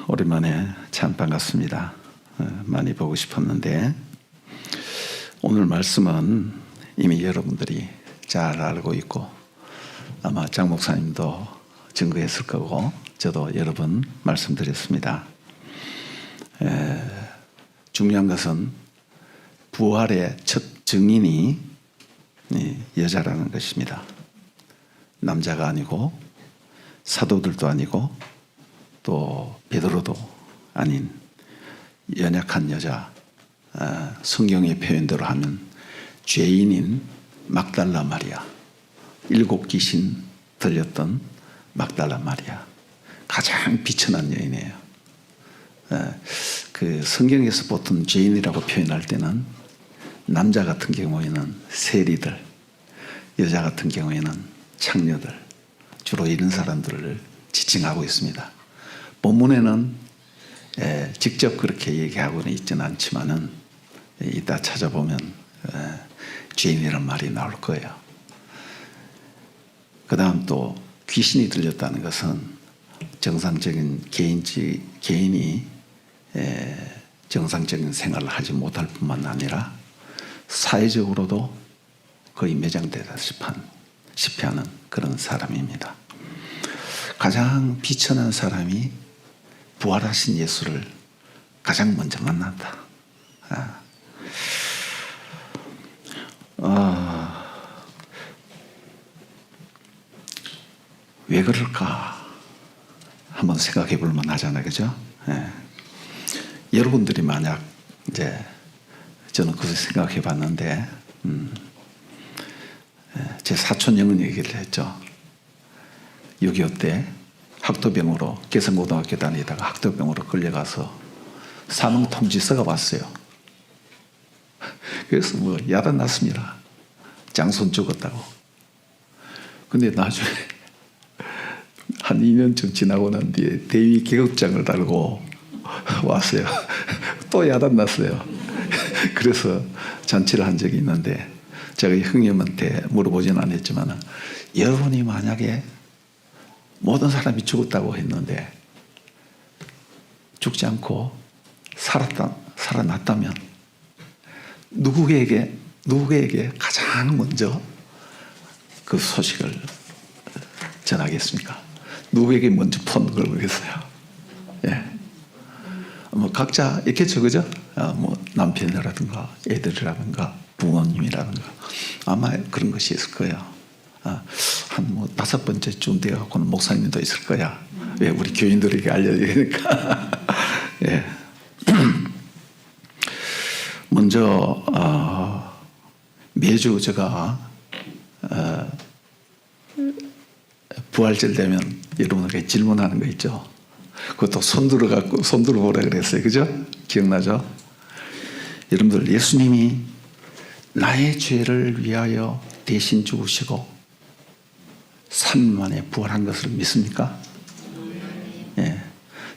오랜만에 참 반갑습니다. 많이 보고 싶었는데 오늘 말씀은 이미 여러분들이 잘 알고 있고 아마 장 목사님도 증거했을 거고 저도 여러 번 말씀드렸습니다. 중요한 것은 부활의 첫 증인이 여자라는 것입니다. 남자가 아니고 사도들도 아니고 또 베드로도 아닌 연약한 여자, 성경의 표현대로 하면 죄인인 막달라 마리아, 7 귀신 들렸던 막달라 마리아, 가장 비천한 여인이에요. 그 성경에서 보통 죄인이라고 표현할 때는 남자 같은 경우에는 세리들, 여자 같은 경우에는 창녀들, 주로 이런 사람들을 지칭하고 있습니다. 본문에는 직접 그렇게 얘기하고는 있지는 않지만은 이따 찾아보면 죄인이란 말이 나올 거예요. 그 다음 또 귀신이 들렸다는 것은 정상적인 개인이 정상적인 생활을 하지 못할 뿐만 아니라 사회적으로도 거의 매장되다시피 하는 그런 사람입니다. 가장 비천한 사람이 부활하신 예수를 가장 먼저 만난다. 왜 그럴까? 한번 생각해 볼 만하잖아요, 그죠? 여러분들이 만약 이제 저는 그것을 생각해 봤는데, 제 사촌 형은 얘기를 했죠. 6.25 때 학도병으로 개성고등학교 다니다가 학도병으로 끌려가서 사망 통지서가 왔어요. 그래서 야단 났습니다. 장손 죽었다고. 근데 나중에 한 2년쯤 지나고 난 뒤에 대위 계급장을 달고 왔어요. 또 야단 났어요. 그래서 잔치를 한 적이 있는데 제가 형님한테 물어보지는 않았지만 여러분이 만약에 모든 사람이 죽었다고 했는데 죽지 않고 살아났다면 누구에게 가장 먼저 그 소식을 전하겠습니까? 누구에게 먼저 폰 걸겠어요? 각자 있겠죠, 그죠? 남편이라든가 애들이라든가 부모님이라든가 아마 그런 것이 있을 거예요. 한 5번째쯤 돼갖고는 목사님도 있을 거야. 왜 우리 교인들에게 알려야 되니까. 먼저 매주 제가 부활절 되면 여러분에게 질문하는 거 있죠. 그것도 손들어 보라 그랬어요, 그죠? 기억나죠? 여러분들 예수님이 나의 죄를 위하여 대신 죽으시고 3일 만에 부활한 것을 믿습니까?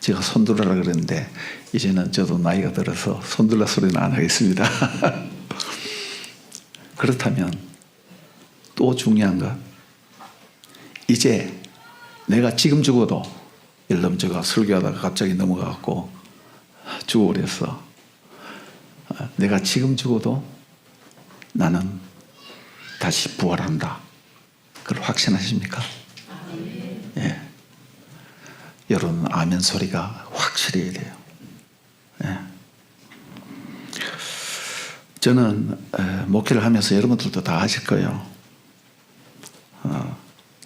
제가 손들어라 그랬는데 이제는 저도 나이가 들어서 손들라 소리는 안 하겠습니다. 그렇다면 또 중요한 것, 이제 내가 지금 죽어도 예를 들면 제가 설교하다가 갑자기 넘어가고 죽어버렸어. 내가 지금 죽어도 나는 다시 부활한다. 그걸 확신하십니까? 여러분 아멘 소리가 확실해야 돼요. 저는 목회를 하면서 여러분들도 다 아실 거예요.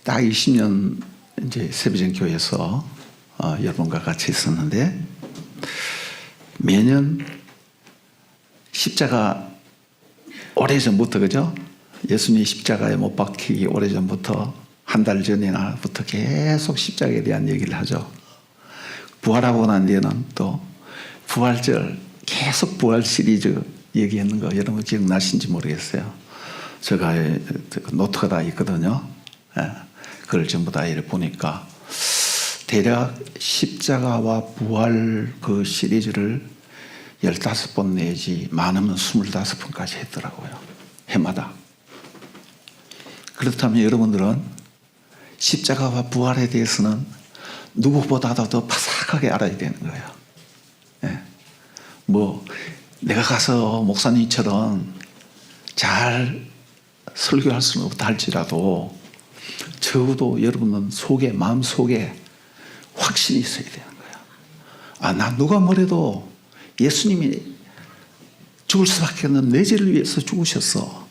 딱 20년 이제 세비전 교회에서 여러분과 같이 있었는데 매년 십자가 오래전부터, 그죠? 예수님이 십자가에 못 박히기 오래전부터 한 달 전이나부터 계속 십자가에 대한 얘기를 하죠. 부활하고 난 뒤에는 또 부활절 계속 부활 시리즈 얘기했는 거 여러분 기억나신지 모르겠어요. 제가 노트가 다 있거든요. 그걸 전부 다 이렇게 보니까 대략 십자가와 부활 그 시리즈를 15번 내지 많으면 25번까지 했더라고요. 해마다. 그렇다면 여러분들은 십자가와 부활에 대해서는 누구보다도 더 바삭하게 알아야 되는 거예요. 예. 뭐 내가 가서 목사님처럼 잘 설교할 수는 없다 할지라도 적어도 여러분은 마음속에 확신이 있어야 되는 거예요. 나 누가 뭐래도 예수님이 죽을 수밖에 없는 내 죄를 위해서 죽으셨어.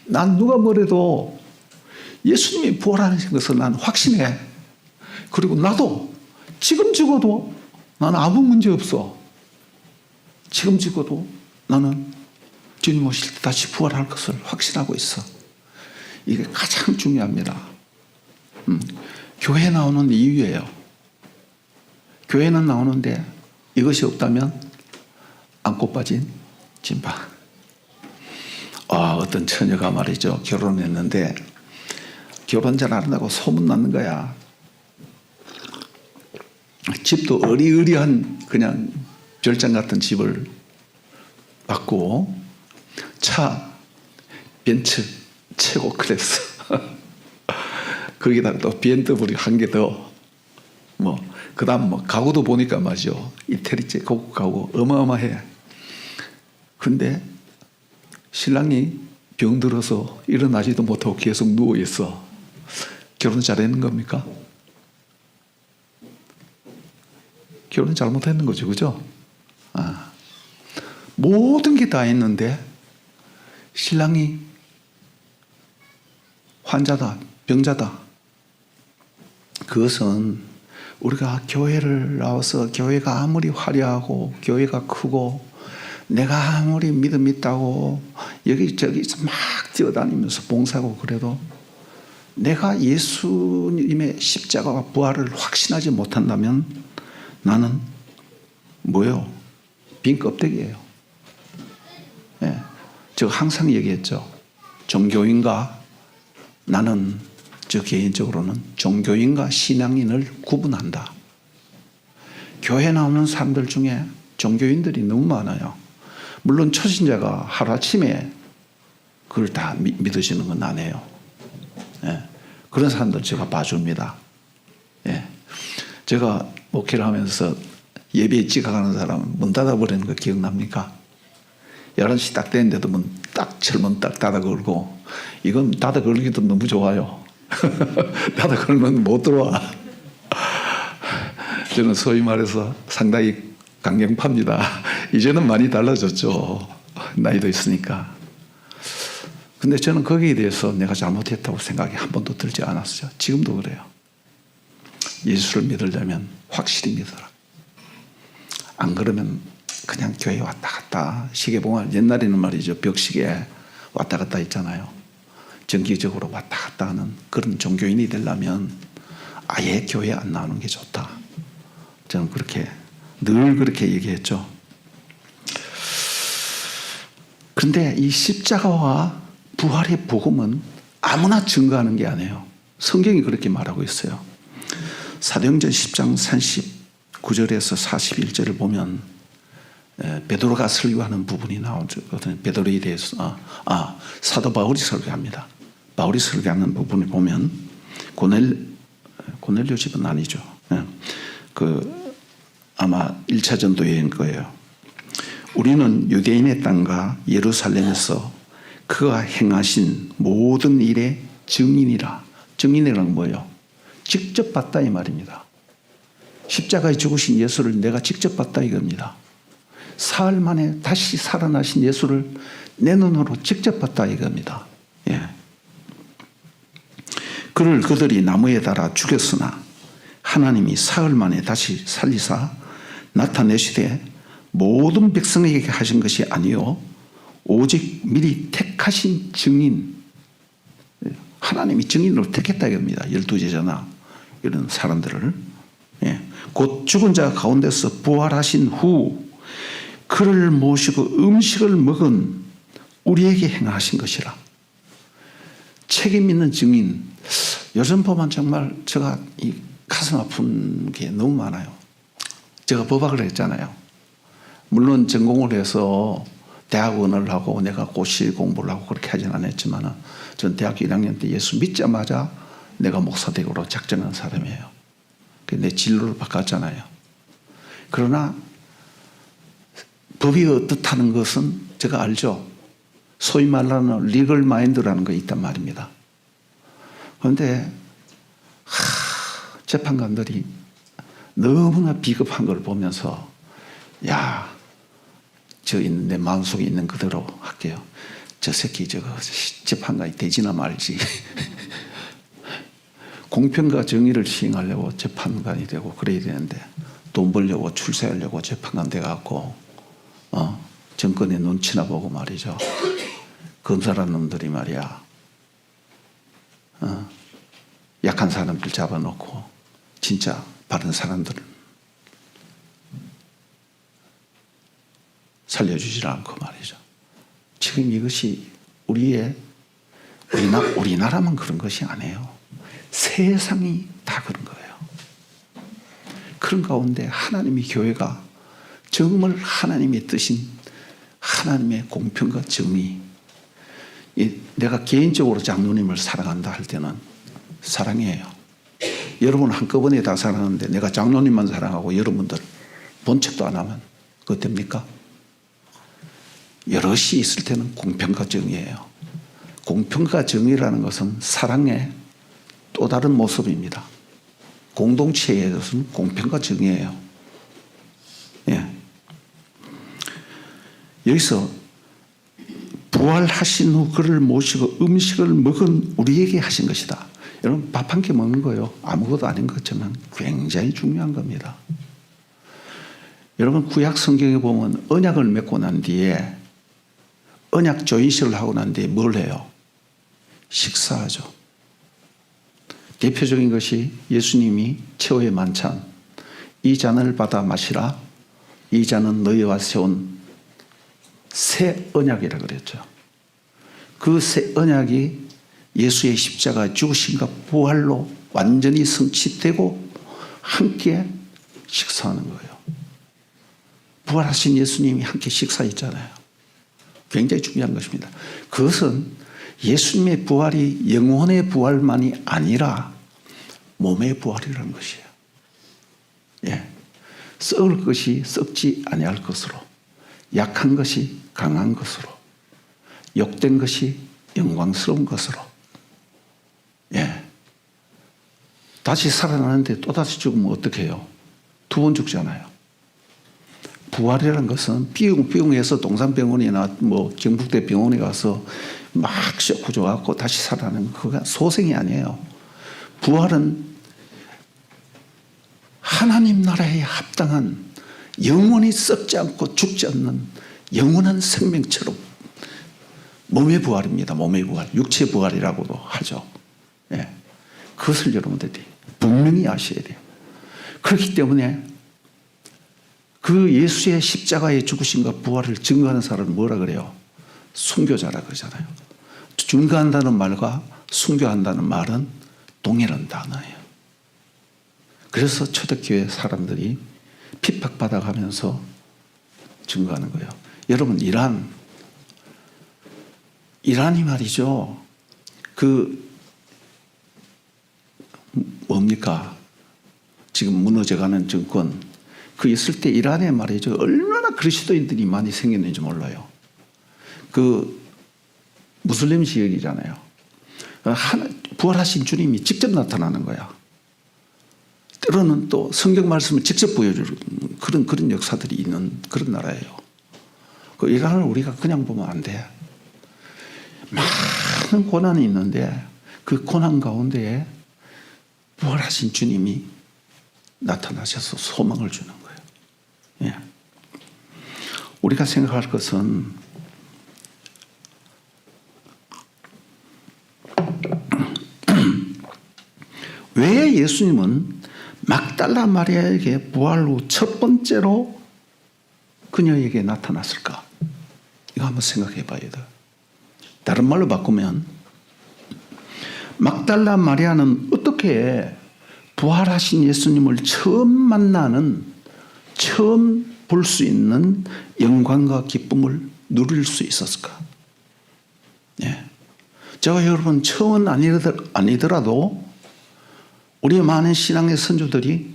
난 누가 뭐래도 예수님이 부활하신 것을 난 확신해. 그리고 나도 지금 죽어도 나는 아무 문제 없어. 지금 죽어도 나는 주님 오실 때 다시 부활할 것을 확신하고 있어. 이게 가장 중요합니다. 교회 나오는 이유예요. 교회는 나오는데 이것이 없다면 안고 빠진 진바. 어떤 처녀가 말이죠. 결혼했는데 결혼 잘 안 한다고 소문났는 거야. 집도 어리어리한 그냥 별장 같은 집을 받고 차 벤츠 최고 클래스 거기다가 또 BMW 한 개 더 그다음 가구도 보니까 말이죠. 이태리제 고급 가구 어마어마해. 근데 신랑이 병들어서 일어나지도 못하고 계속 누워 있어. 결혼 잘했는 겁니까? 결혼 잘못했는 거죠, 그죠? 모든 게 다 했는데 신랑이 환자다, 병자다. 그것은 우리가 교회를 나와서 교회가 아무리 화려하고 교회가 크고 내가 아무리 믿음 있다고 여기저기서 막 뛰어다니면서 봉사하고 그래도 내가 예수님의 십자가와 부활을 확신하지 못한다면 나는 뭐예요? 빈 껍데기예요. 예. 제가 항상 얘기했죠. 종교인과 나는 저 개인적으로는 종교인과 신앙인을 구분한다. 교회 나오는 사람들 중에 종교인들이 너무 많아요. 물론 초신자가 하루아침에 그걸 다 믿으시는 건 아니에요. 예. 그런 사람들 제가 봐줍니다. 예. 제가 목회를 하면서 예배에 지각하는 사람 문 닫아버리는 거 기억납니까? 11시 딱 됐는데도 철문 딱 닫아 걸고 이건 닫아 걸기도 너무 좋아요. 닫아 걸면 못 들어와. 저는 소위 말해서 상당히 강경파입니다. 이제는 많이 달라졌죠. 나이도 있으니까. 근데 저는 거기에 대해서 내가 잘못했다고 생각이 한 번도 들지 않았어요. 지금도 그래요. 예수를 믿으려면 확실히 믿어라. 안 그러면 그냥 교회 왔다 갔다 시계 보면 옛날에는 말이죠. 벽시계 왔다 갔다 했잖아요. 정기적으로 왔다 갔다 하는 그런 종교인이 되려면 아예 교회 안 나오는 게 좋다. 저는 늘 그렇게 얘기했죠. 그런데 이 십자가와 부활의 복음은 아무나 증거하는 게 아니에요. 성경이 그렇게 말하고 있어요. 사도행전 10장 39절에서 41절을 보면 베드로가 설교하는 부분이 나오거든요. 베드로에 대해서 사도 바울이 설교합니다. 바울이 설교하는 부분을 보면 고넬료 집은 아니죠. 아마 1차 전도 여행일 거예요. 우리는 유대인의 땅과 예루살렘에서 그가 행하신 모든 일의 증인이라. 증인이란 뭐예요? 직접 봤다 이 말입니다. 십자가에 죽으신 예수를 내가 직접 봤다 이겁니다. 사흘 만에 다시 살아나신 예수를 내 눈으로 직접 봤다 이겁니다. 예. 그를 그들이 나무에 달아 죽였으나 하나님이 사흘 만에 다시 살리사 나타내시되 모든 백성에게 하신 것이 아니요 오직 미리 택하신 증인, 하나님이 증인으로 택했다 이겁니다. 12제자나 이런 사람들을. 예. 곧 죽은 자 가운데서 부활하신 후 그를 모시고 음식을 먹은 우리에게 행하신 것이라. 책임 있는 증인. 요즘 보면 정말 제가 이 가슴 아픈 게 너무 많아요. 제가 법학을 했잖아요. 물론 전공을 해서 대학원을 하고 내가 고시 공부를 하고 그렇게 하진 않았지만 전 대학교 1학년 때 예수 믿자마자 내가 목사되기로 작정한 사람이에요. 내 진로를 바꿨잖아요. 그러나 법이 어떻다는 것은 제가 알죠. 소위 말하는 리걸 마인드라는 거 있단 말입니다. 그런데 재판관들이 너무나 비겁한 걸 보면서 야, 내 마음속에 있는 그대로 할게요. 저 새끼 저거 재판관이 되지나 말지. 공평과 정의를 시행하려고 재판관이 되고 그래야 되는데 돈 벌려고 출세하려고 재판관 돼갖고 정권의 눈치나 보고 말이죠. 검사라는 놈들이 말이야 약한 사람들 잡아놓고 진짜 바른 사람들은 살려주질 않고 말이죠. 지금 이것이 우리나라만 그런 것이 아니에요. 세상이 다 그런 거예요. 그런 가운데 하나님의 교회가 정말 하나님의 뜻인 하나님의 공평과 정의, 내가 개인적으로 장로님을 사랑한다 할 때는 사랑이에요. 여러분 한꺼번에 다 사랑하는데 내가 장로님만 사랑하고 여러분들 본척도 안 하면 그거 됩니까? 여럿이 있을 때는 공평과 정의예요. 공평과 정의라는 것은 사랑의 또 다른 모습입니다. 공동체에 대해서는 공평과 정의예요. 예. 여기서 부활하신 후 그를 모시고 음식을 먹은 우리에게 하신 것이다. 여러분 밥 한 끼 먹는 거요. 아무것도 아닌 것처럼 굉장히 중요한 겁니다. 여러분 구약 성경에 보면 언약을 맺고 난 뒤에 언약 조인식을 하고 난 뒤에 뭘 해요? 식사하죠. 대표적인 것이 예수님이 최후의 만찬, 이 잔을 받아 마시라. 이 잔은 너희와 세운 새 언약이라 그랬죠. 그 새 언약이 예수의 십자가 죽으심과 부활로 완전히 성취되고 함께 식사하는 거예요. 부활하신 예수님이 함께 식사했잖아요. 굉장히 중요한 것입니다. 그것은 예수님의 부활이 영혼의 부활만이 아니라 몸의 부활이라는 것이에요. 예. 썩을 것이 썩지 아니할 것으로, 약한 것이 강한 것으로, 욕된 것이 영광스러운 것으로. 예. 다시 살아나는데 또다시 죽으면 어떻게 해요? 두 번 죽잖아요. 부활이라는 것은 삐용삐용해서 동산병원이나 경북대 병원에 가서 막 쇼크 줘갖고 다시 살아나는 그거 소생이 아니에요. 부활은 하나님 나라에 합당한 영원히 썩지 않고 죽지 않는 영원한 생명처럼 몸의 부활입니다. 몸의 부활, 육체의 부활이라고도 하죠. 예. 그것을 여러분들이 분명히 아셔야 돼요. 그렇기 때문에 그 예수의 십자가의 죽으심과 부활을 증거하는 사람을 뭐라 그래요? 순교자라 그러잖아요. 증거한다는 말과 순교한다는 말은 동일한 단어예요. 그래서 초대교회 사람들이 핍박받아가면서 증거하는 거예요. 여러분 이란이 말이죠. 뭡니까? 지금 무너져가는 정권 그 있을 때 이란에 말이죠. 얼마나 그리스도인들이 많이 생겼는지 몰라요. 무슬림 지역이잖아요. 부활하신 주님이 직접 나타나는 거야. 때로는 또 성경 말씀을 직접 보여주는 그런 역사들이 있는 그런 나라예요. 그 이란을 우리가 그냥 보면 안 돼. 많은 고난이 있는데 그 고난 가운데에 부활하신 주님이 나타나셔서 소망을 주는 거예요. 예. 우리가 생각할 것은 왜 예수님은 막달라 마리아에게 부활 후 첫 번째로 그녀에게 나타났을까? 이거 한번 생각해 봐야 돼요. 다른 말로 바꾸면 막달라 마리아는 어떻게 부활하신 예수님을 처음 볼 수 있는 영광과 기쁨을 누릴 수 있었을까? 예. 제가 여러분 처음은 아니더라도 우리 많은 신앙의 선조들이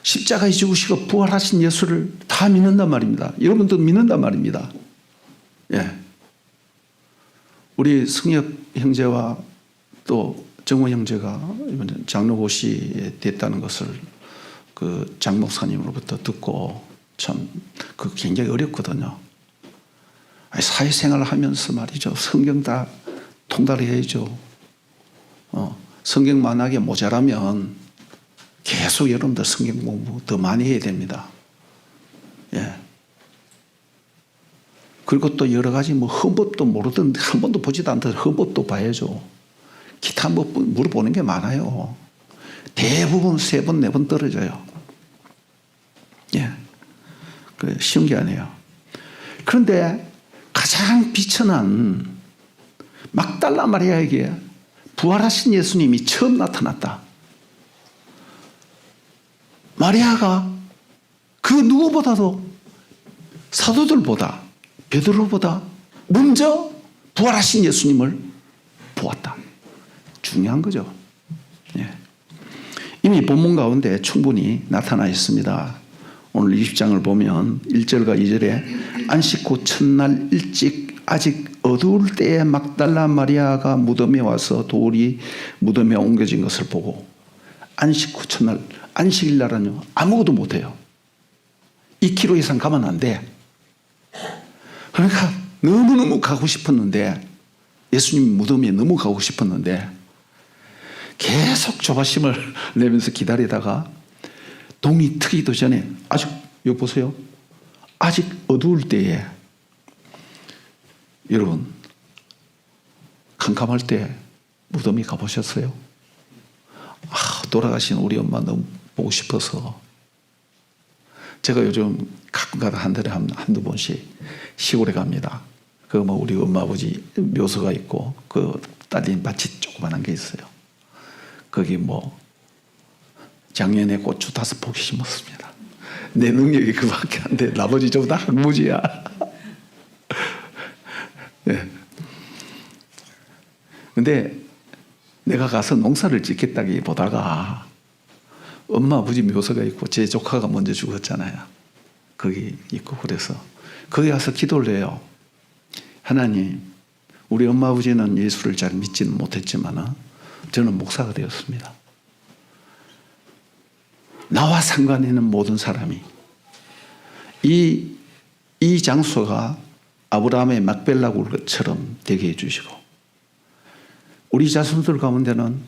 십자가에 죽으시고 부활하신 예수를 다 믿는단 말입니다. 여러분도 믿는단 말입니다. 예. 우리 승엽 형제와 또 정호 형제가 이번 장로고시에 됐다는 것을 그 장 목사님으로부터 듣고 참 그 굉장히 어렵거든요. 사회생활을 하면서 말이죠. 성경 다 통달해야죠. 성경 만약에 모자라면 계속 여러분들 성경 공부 더 많이 해야 됩니다. 예. 그리고 또 여러 가지 뭐 헌법도 모르던 한 번도 보지도 않던 헌법도 봐야죠. 기타 뭐 물어보는 게 많아요. 대부분 3번, 4번 떨어져요. 예. 쉬운 게 아니에요. 그런데 가장 비천한 막달라 마리아에게 부활하신 예수님이 처음 나타났다. 마리아가 그 누구보다도 사도들보다 베드로보다 먼저 부활하신 예수님을 보았다. 중요한 거죠. 예. 이미 본문 가운데 충분히 나타나 있습니다. 오늘 20장을 보면 1절과 2절에 안식 후 첫날 일찍 아직 어두울 때에 막달라 마리아가 무덤에 와서 돌이 무덤에 옮겨진 것을 보고 안식 후 첫날, 안식일 날은요 아무것도 못해요. 2km 이상 가면 안 돼. 그러니까 너무너무 가고 싶었는데 예수님 무덤에 너무 가고 싶었는데 계속 조바심을 내면서 기다리다가 동이 트기도 전에 아직 여기 보세요. 아직 어두울 때에 여러분 캄캄할 때 무덤에 가보셨어요? 돌아가신 우리 엄마 너무 보고 싶어서 제가 요즘 가끔가다 한 달에 한두 번씩 시골에 갑니다. 그 뭐 우리 엄마 아버지 묘소가 있고 그 딸린 밭이 조그만한 게 있어요. 거기 뭐 작년에 고추 5포기 심었습니다. 내 능력이 그밖에 안 돼. 나머지 전부 다 학무지야. 네. 근데 내가 가서 농사를 짓겠다기 보다가 엄마 아버지 묘소가 있고 제 조카가 먼저 죽었잖아요. 거기 있고 그래서 거기 가서 기도를 해요. 하나님, 우리 엄마 아버지는 예수를 잘 믿지는 못했지만 저는 목사가 되었습니다. 나와 상관 있는 모든 사람이 이 장소가 아브라함의 막벨라 굴처럼 되게 해주시고 우리 자손들 가운데는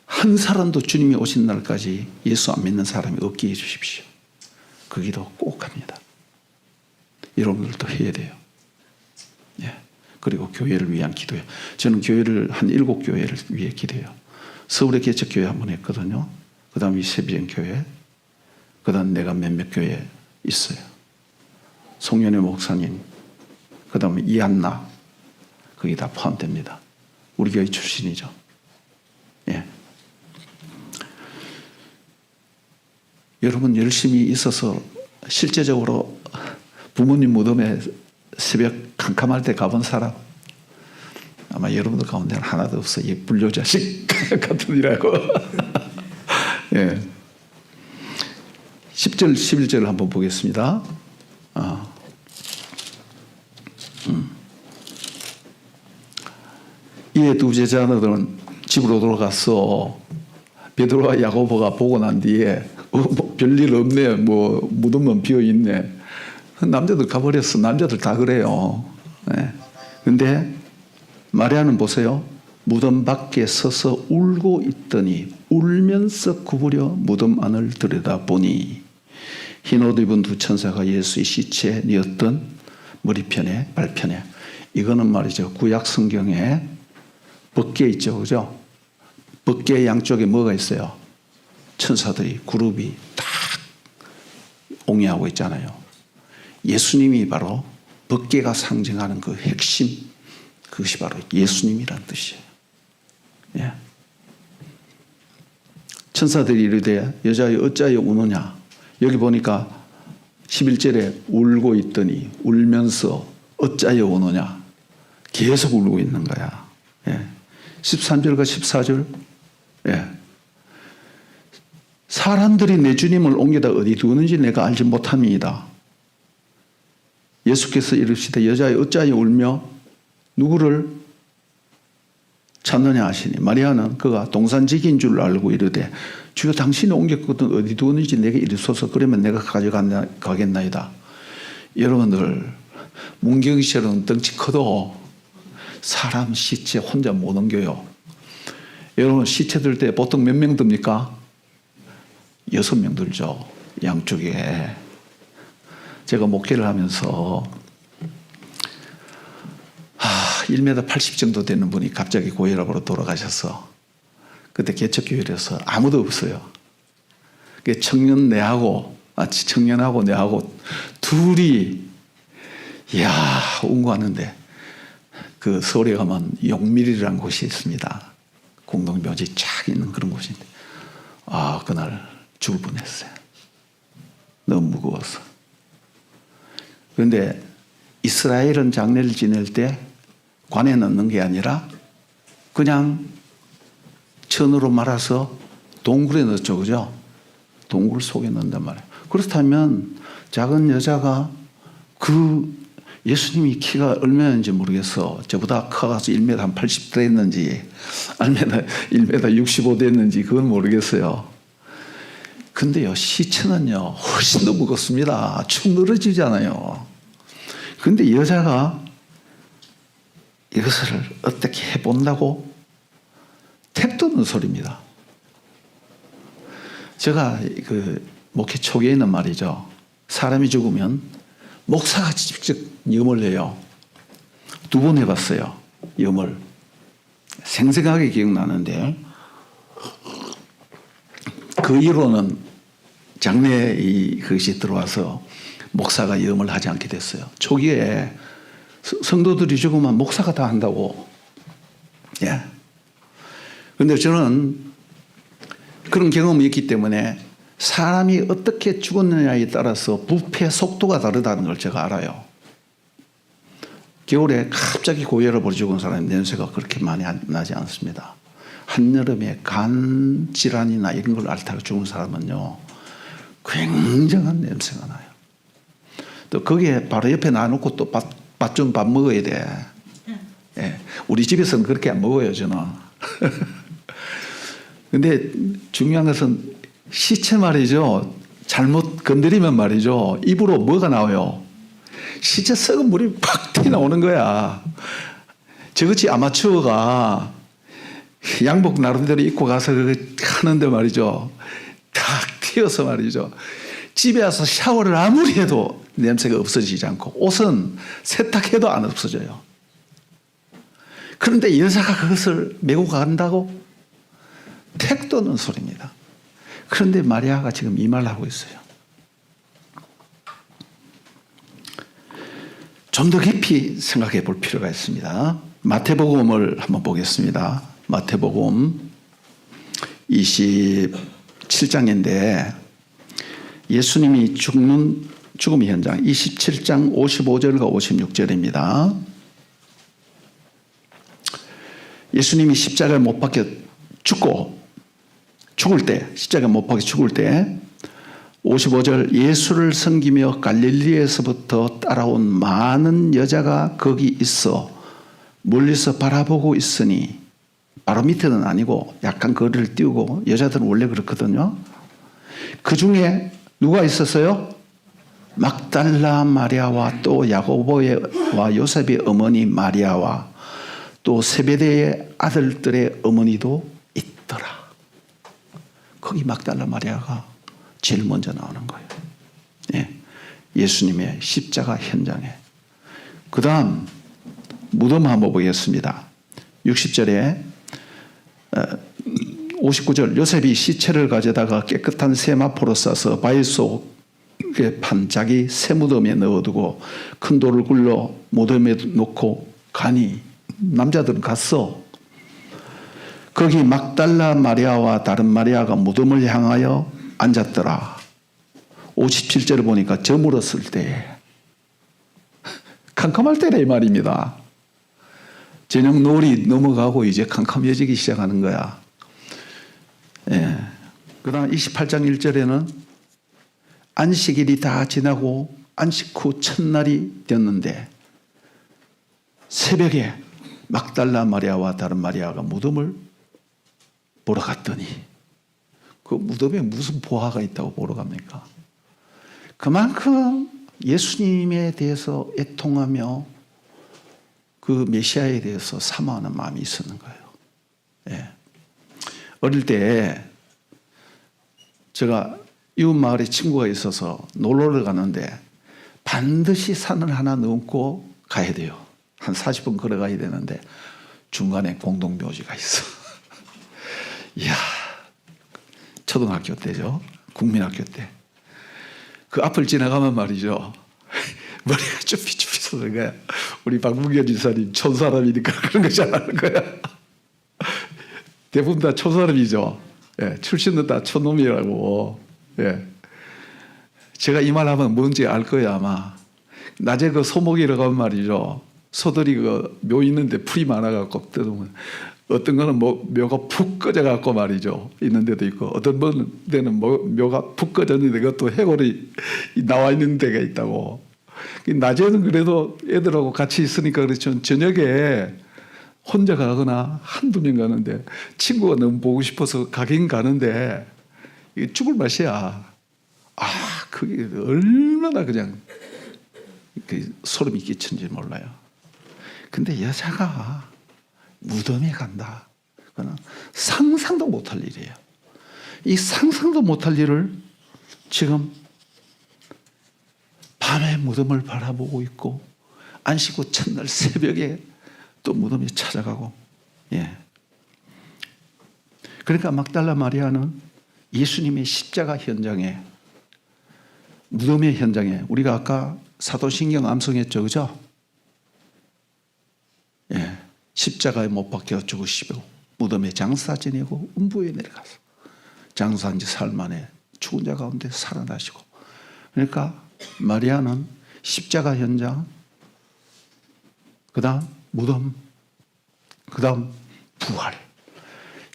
한 사람도 주님이 오신 날까지 예수 안 믿는 사람이 없게 해주십시오. 그 기도 꼭 합니다. 여러분들도 해야 돼요. 예. 그리고 교회를 위한 기도요. 저는 교회를 한 7교회를 위해 기도해요. 서울에 개척교회 한 번 했거든요. 그 다음에 세비전교회, 그 다음 내가 몇몇 교회 있어요. 송년회 목사님, 그 다음에 이한나, 거기 다 포함됩니다. 우리 교회 출신이죠. 예. 여러분 열심히 있어서 실제적으로 부모님 무덤에 새벽 캄캄할 때 가본 사람 아마 여러분들 가운데는 하나도 없어. 이 불효자식 같으니라고. 예. 10절 11절을 한번 보겠습니다. 이에 두 제자들은 집으로 돌아갔어. 베드로와 야고보가 보고 난 뒤에 뭐 별일 없네. 뭐 무덤은 비어 있네. 남자들 가버렸어. 남자들 다 그래요. 네. 근데 마리아는 보세요. 무덤 밖에 서서 울고 있더니 울면서 구부려 무덤 안을 들여다보니 흰 옷 입은 두 천사가 예수의 시체에 뉘었던 머리편에 발편에. 이거는 말이죠. 구약 성경에 벗개 있죠. 그죠? 벗개 양쪽에 뭐가 있어요? 천사들이 그룹이 딱 옹이하고 있잖아요. 예수님이 바로 벗개가 상징하는 그 핵심, 그것이 바로 예수님이란 뜻이에요. 예. 천사들이 이르되 여자여 어찌하여 우느냐. 여기 보니까 11절에 울고 있더니 울면서 어찌하여 우느냐. 계속 울고 있는 거야. 예. 13절과 14절. 예. 사람들이 내 주님을 옮겨다 어디 두는지 내가 알지 못합니다. 예수께서 이르시되 여자여 어찌하여 울며 누구를 찾느냐 하시니 마리아는 그가 동산지기인 줄 알고 이르되 주여 당신이 옮겼거든 어디 두었는지 내게 이르소서 그러면 내가 가져가겠나이다. 여러분들 문경이처럼 덩치 커도 사람 시체 혼자 못 옮겨요. 여러분 시체 들 때 보통 몇 명 듭니까? 6명 들죠. 양쪽에. 제가 목회를 하면서 1m 80 정도 되는 분이 갑자기 고혈압으로 돌아가셔서 그때 개척교회에서 아무도 없어요. 청년하고 내하고 둘이 운구하는데 그 서울에 가면 용밀이라는 곳이 있습니다. 공동묘지 쫙 있는 그런 곳인데 그날 죽을 뻔했어요. 너무 무거워서. 그런데 이스라엘은 장례를 지낼 때 관에 넣는 게 아니라 그냥 천으로 말아서 동굴에 넣죠. 그죠? 동굴 속에 넣는단 말이에요. 그렇다면 작은 여자가 예수님이 키가 얼마였는지 모르겠어. 저보다 커가서 1m 한 80 됐는지 1m 65 됐는지 그건 모르겠어요. 근데요 시체는요 훨씬 더 무겁습니다. 축 늘어지잖아요. 근데 여자가 이것을 어떻게 해본다고 택도 없는 소리입니다. 제가 목회 초기에는 말이죠. 사람이 죽으면 목사가 직접 염을 해요. 2번 해봤어요. 염을. 생생하게 기억나는데 그 이후로는 장례 그것이 들어와서 목사가 염을 하지 않게 됐어요. 초기에 성도들이 죽으면 목사가 다 한다고. 예. 그런데 저는 그런 경험이 있기 때문에 사람이 어떻게 죽었느냐에 따라서 부패 속도가 다르다는 걸 제가 알아요. 겨울에 갑자기 고혈압으로 죽은 사람의 냄새가 그렇게 많이 나지 않습니다. 한여름에 간 질환이나 이런 걸 앓다가 죽은 사람은요 굉장한 냄새가 나요. 또 거기에 바로 옆에 놔놓고 또 밥 좀 먹어야 돼. 예. 우리 집에서는 그렇게 안 먹어요 저는. 근데 중요한 것은 시체 말이죠. 잘못 건드리면 말이죠. 입으로 뭐가 나와요? 시체 썩은 물이 팍 튀어나오는 거야. 저같이 아마추어가 양복 나름대로 입고 가서 하는데 말이죠. 탁 튀어서 말이죠. 집에 와서 샤워를 아무리 해도 냄새가 없어지지 않고 옷은 세탁해도 안 없어져요. 그런데 여자가 그것을 메고 간다고? 택도 없는 소리입니다. 그런데 마리아가 지금 이 말을 하고 있어요. 좀 더 깊이 생각해 볼 필요가 있습니다. 마태복음을 한번 보겠습니다. 마태복음 27장인데 예수님이 죽음의 현장 27장 55절과 56절입니다. 예수님이 십자가에 못 박혀 죽을 때 십자가에 못 박혀 죽을 때 55절 예수를 섬기며 갈릴리에서부터 따라온 많은 여자가 거기 있어 멀리서 바라보고 있으니 바로 밑에는 아니고 약간 거리를 띄우고 여자들은 원래 그렇거든요. 그 중에 누가 있었어요? 막달라 마리아와 또 야고보와 요셉의 어머니 마리아와 또 세베대의 아들들의 어머니도 있더라. 거기 막달라 마리아가 제일 먼저 나오는 거예요. 예. 예수님의 십자가 현장에. 그 다음 무덤 한번 보겠습니다. 60절에 59절 요셉이 시체를 가져다가 깨끗한 세마포로 싸서 바위 속에 판 자기 새 무덤에 넣어두고 큰 돌을 굴러 무덤에 놓고 가니 남자들은 갔어. 거기 막달라 마리아와 다른 마리아가 무덤을 향하여 앉았더라. 57절을 보니까 저물었을 때 캄캄할 때래 이 말입니다. 저녁 노을이 넘어가고 이제 캄캄해지기 시작하는 거야. 예. 그 다음 28장 1절에는 안식일이 다 지나고 안식 후 첫날이 되었는데 새벽에 막달라 마리아와 다른 마리아가 무덤을 보러 갔더니 그 무덤에 무슨 보화가 있다고 보러 갑니까? 그만큼 예수님에 대해서 애통하며 그 메시아에 대해서 사모하는 마음이 있었는 거예요. 예. 어릴 때 제가 이웃 마을에 친구가 있어서 놀러를 가는데 반드시 산을 하나 넘고 가야 돼요. 한 40분 걸어가야 되는데 중간에 공동묘지가 있어. 이야, 초등학교 때죠. 국민학교 때. 그 앞을 지나가면 말이죠. 머리가 쭈삣쭈삣 서는 거야. 우리 박문경 지사님 촌사람이니까 그런 거 잘 아는 거야. 대부분 다 촌사람이죠. 예, 출신은 다 촌놈이라고. 예. 제가 이 말 하면 뭔지 알 거예요, 아마. 낮에 그 소목이라고 하면 말이죠. 소들이 그 묘 있는데 풀이 많아갖고 뜯으면 어떤 거는 묘가 푹 꺼져갖고 말이죠. 있는 데도 있고 어떤 데는 묘가 푹 꺼졌는데 그것도 해골이 나와 있는 데가 있다고. 낮에는 그래도 애들하고 같이 있으니까 그렇죠. 저녁에 혼자 가거나 한두 명 가는데 친구가 너무 보고 싶어서 가긴 가는데 이게 죽을 맛이야. 아, 그게 얼마나 그냥 소름이 끼쳤는지 몰라요. 근데 여자가 무덤에 간다. 그거는 상상도 못할 일이에요. 이 상상도 못할 일을 지금 밤에 무덤을 바라보고 있고 안식 후 첫날 새벽에 또 무덤에 찾아가고. 예. 그러니까 막달라 마리아는 예수님의 십자가 현장에 무덤의 현장에 우리가 아까 사도신경 암송했죠, 그죠? 예, 십자가에 못 박혀 죽으시고 무덤에 장사 지내고 음부에 내려가서 장사한 지 사흘 만에 죽은 자 가운데 살아나시고. 그러니까 마리아는 십자가 현장, 그 다음 무덤, 그 다음 부활,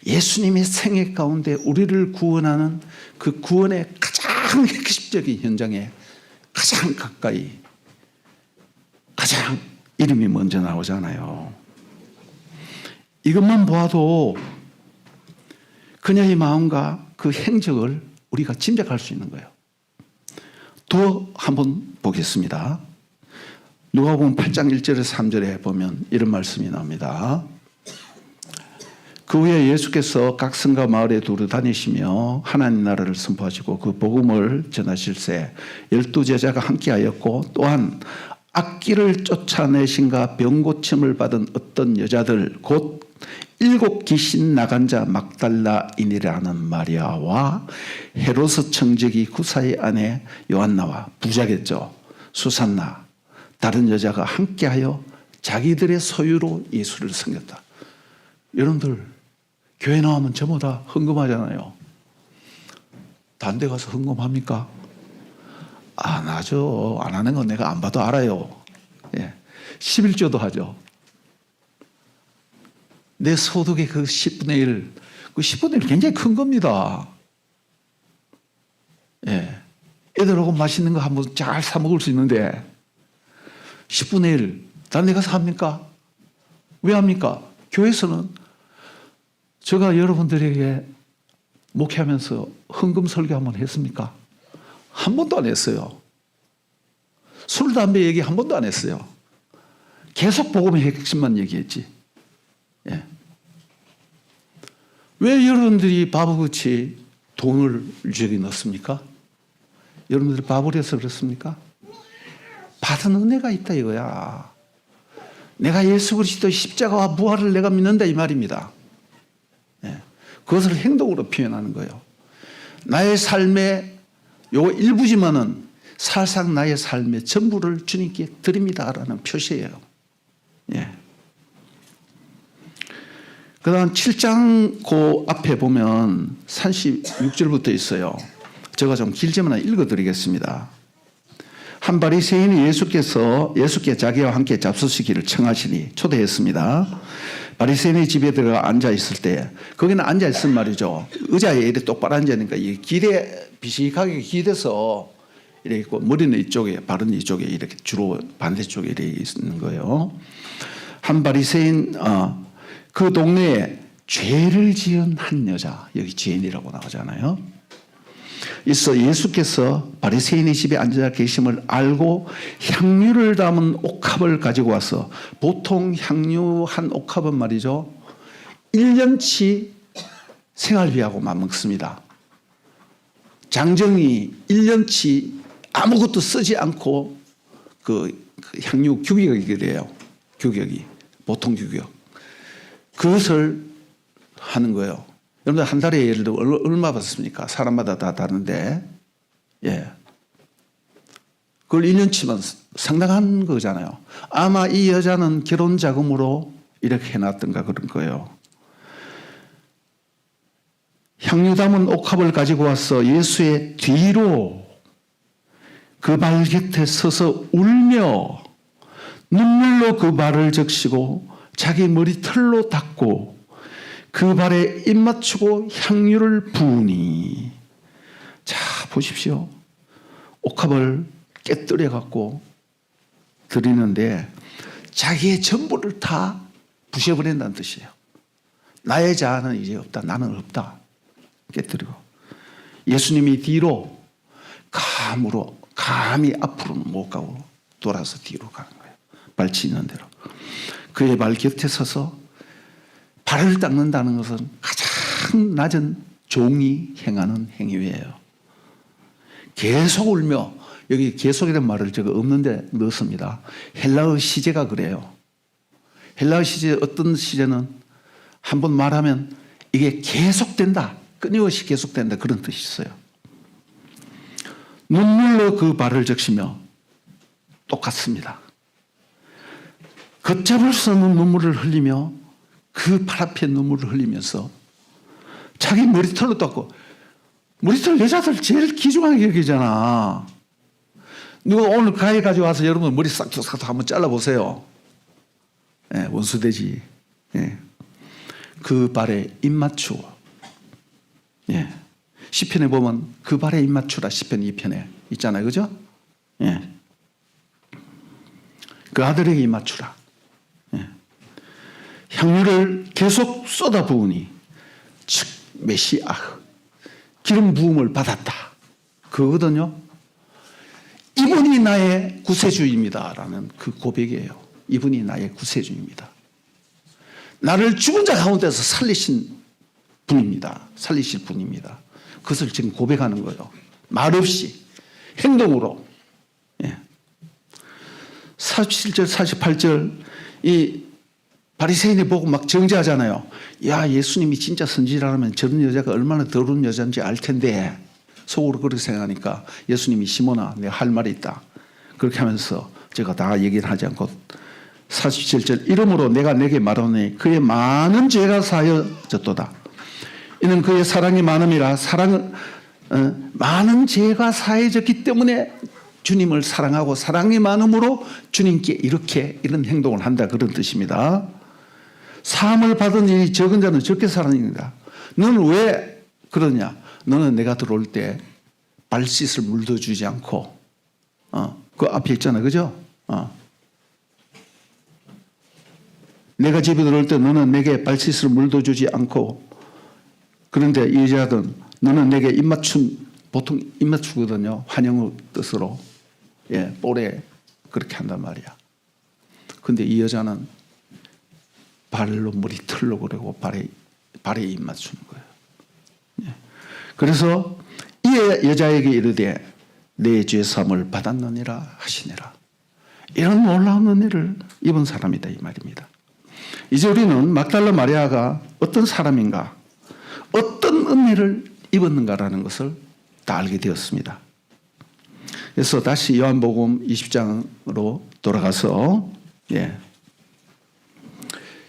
예수님의 생애 가운데 우리를 구원하는 그 구원의 가장 핵심적인 현장에 가장 가까이, 가장 이름이 먼저 나오잖아요. 이것만 보아도 그녀의 마음과 그 행적을 우리가 짐작할 수 있는 거예요. 또 한번 보겠습니다. 누가복음 8장 1절에서 3절에 보면 이런 말씀이 나옵니다. 그 후에 예수께서 각 성과 마을에 두루 다니시며 하나님 나라를 선포하시고 그 복음을 전하실새 12제자가 함께하였고 또한 악기를 쫓아내신가 병고침을 받은 어떤 여자들 곧 7 귀신 나간 자 막달라인이라는 마리아와 헤로스 청지기 구사의 아내 요한나와 부자겠죠. 수산나 다른 여자가 함께하여 자기들의 소유로 예수를 섬겼다. 여러분들 교회 나오면 전부 다 헌금하잖아요. 다른 데 가서 헌금합니까? 안 하죠. 안 하는 건 내가 안 봐도 알아요. 예. 11조도 하죠. 내 소득의 그 10분의 1, 그 10분의 1 굉장히 큰 겁니다. 예. 애들하고 맛있는 거 한번 잘 사 먹을 수 있는데 10분의 1 다른 데 가서 합니까? 왜 합니까? 교회에서는 제가 여러분들에게 목회하면서 헌금 설교 한번 했습니까? 한 번도 안 했어요. 술, 담배 얘기 한 번도 안 했어요. 계속 복음의 핵심만 얘기했지. 예. 왜 여러분들이 바보같이 돈을 저기 넣습니까? 여러분들이 바보라서 그렇습니까? 받은 은혜가 있다 이거야. 내가 예수 그리스도의 십자가와 부활을 내가 믿는다 이 말입니다. 예. 그것을 행동으로 표현하는 거예요. 나의 삶의 요 일부지만은 사실상 나의 삶의 전부를 주님께 드립니다라는 표시예요. 예. 그 다음 7장 그 앞에 보면 36절부터 있어요. 제가 좀 길지만 읽어드리겠습니다. 한 바리새인이 예수께 자기와 함께 잡수시기를 청하시니 초대했습니다. 바리새인의 집에 들어가 앉아 있을 때 거기는 앉아 있을 말이죠. 의자에 이렇게 똑바로 앉으니까 이 기대 비식하게 기대서 이렇게 있고 머리는 이쪽에 발은 이쪽에 이렇게 주로 반대쪽에 이렇게 있는 거예요. 한 바리새인 그 동네에 죄를 지은 한 여자, 여기 죄인이라고 나오잖아요. 있어 예수께서 바리새인의 집에 앉아 계심을 알고 향유를 담은 옥합을 가지고 와서, 보통 향유 한 옥합은 말이죠 1년치 생활비하고 맞먹습니다. 장정이 1년치 아무것도 쓰지 않고 그 향유 규격이 돼요. 규격이 보통 규격. 그것을 하는 거예요. 여러분들 한 달에 예를 들어 얼마 받습니까? 사람마다 다 다른데, 예. 그걸 1년치면 상당한 거잖아요. 아마 이 여자는 결혼 자금으로 이렇게 해놨던가 그런 거예요. 향유 담은 옥합을 가지고 와서 예수의 뒤로 그 발 곁에 서서 울며 눈물로 그 발을 적시고 자기 머리털로 닦고 그 발에 입 맞추고 향유를 부으니. 자, 보십시오. 옥합을 깨뜨려 갖고 드리는데 자기의 전부를 다 부셔버린다는 뜻이에요. 나의 자아는 이제 없다. 나는 없다. 깨뜨리고. 예수님이 뒤로 감히 앞으로는 못 가고 돌아서 뒤로 가는 거예요. 발치 있는 대로. 그의 발 곁에 서서 발을 닦는다는 것은 가장 낮은 종이 행하는 행위예요. 계속 울며, 여기 계속이라는 말을 제가 없는데 넣었습니다. 헬라어 시제가 그래요. 헬라어 시제, 어떤 시제는 한번 말하면 이게 계속된다, 끊임없이 계속된다, 그런 뜻이 있어요. 눈물로 그 발을 적시며, 똑같습니다. 걷잡을 수 없는 눈물을 흘리며 그 발 앞에 눈물을 흘리면서 자기 머리털로 닦고. 머리털 여자들 제일 귀중하게 여기잖아. 누가 오늘 가위 가지고 와서 여러분 머리 싹둑싹둑 한번 잘라보세요. 예, 원수되지. 예. 그 발에 입 맞추고. 예. 시편에 보면 그 발에 입 맞추라, 시편 2편에 있잖아요. 그죠? 예. 그 아들에게 입 맞추라. 예. 향유를 계속 쏟아 부으니 즉 메시아, 기름 부음을 받았다. 그거거든요. 이분이 나의 구세주입니다라는 그 고백이에요. 이분이 나의 구세주입니다. 나를 죽은 자 가운데서 살리신 분입니다. 살리실 분입니다. 그것을 지금 고백하는 거예요. 말없이 행동으로. 예. 47절 48절 이 바리새인이 보고 막 정죄하잖아요. 야, 예수님이 진짜 선지자라면 저런 여자가 얼마나 더러운 여자인지 알 텐데. 속으로 그렇게 생각하니까 예수님이 시몬아, 내가 할 말이 있다. 그렇게 하면서 제가 다 얘기를 하지 않고 47절 이러므로 내가 내게 말하노니 그의 많은 죄가 사여졌도다. 이는 그의 사랑이 많음이라. 많은 죄가 사해졌기 때문에 주님을 사랑하고 사랑이 많음으로 주님께 이런 행동을 한다, 그런 뜻입니다. 사함을 받은 이 적은 자는 적게 살아납니다. 너는 왜 그러냐? 너는 내가 들어올 때 발짓을 물어주지 않고, 그 앞에 있잖아, 그죠? 내가 집에 들어올 때 너는 내게 발짓을 물어주지 않고, 그런데 이 여자든 너는 내게 보통 입 맞추거든요. 환영의 뜻으로. 예, 볼에 그렇게 한단 말이야. 근데 이 여자는 발로 머리털로 그러고 발에 입 맞추는 거예요. 예. 그래서 이 여자에게 이르되 내 죄사함을 받았느니라 하시니라. 이런 놀라운 은혜를 입은 사람이다, 이 말입니다. 이제 우리는 막달라 마리아가 어떤 사람인가, 어떤 은혜를 입었는가라는 것을 다 알게 되었습니다. 그래서 다시 요한복음 20장으로 돌아가서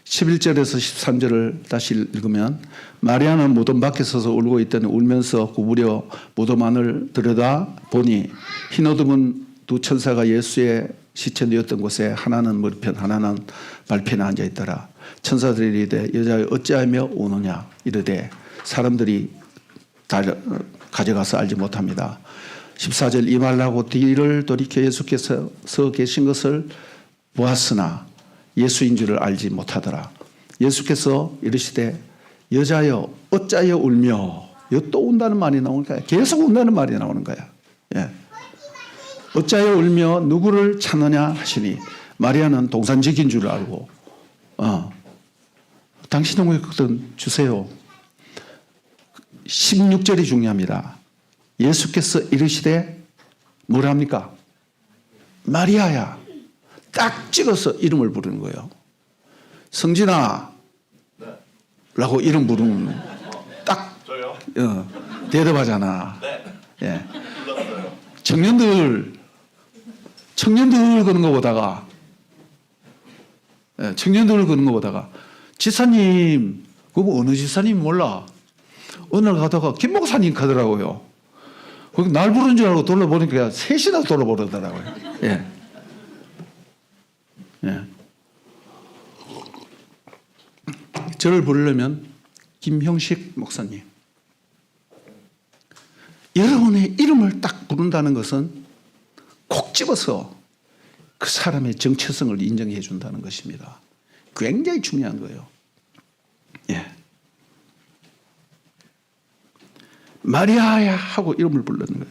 11절에서 13절을 다시 읽으면, 마리아는 무덤 밖에 서서 울고 있더니 울면서 구부려 무덤 안을 들여다 보니 흰 옷 입은 두 천사가 예수의 시체 누웠던 곳에 하나는 머리편 하나는 발편에 앉아 있더라. 천사들이 이르되 여자여 어찌하며 우느냐 이르되 사람들이 다 가져가서 알지 못합니다. 14절 이 말을 하고 뒤를 돌이켜 예수께서 서 계신 것을 보았으나 예수인 줄을 알지 못하더라. 예수께서 이르시되 여자여 어찌하여 울며, 이거 또 운다는 말이 나오는 거야. 계속 운다는 말이 나오는 거야. 예. 어찌하여 울며 누구를 찾느냐 하시니 마리아는 동산직인 줄 알고 당신 오거든 주세요. 16절이 중요합니다. 예수께서 이르시되 뭐라 합니까? 마리아야. 딱 찍어서 이름을 부르는 거예요. 성진아 라고 이름 부르면 딱 대답하잖아. 예. 청년들 그런 거 보다가 지사님, 그거 어느 지사님 몰라. 어느 날 가다가 김 목사님 가더라고요. 거기 날 부른 줄 알고 돌아보니까 셋이나 돌아보더라고요. 예. 예. 저를 부르려면 김형식 목사님. 여러분의 이름을 딱 부른다는 것은 콕 집어서 그 사람의 정체성을 인정해 준다는 것입니다. 굉장히 중요한 거예요. 예. 마리아야 하고 이름을 부르는 거예요.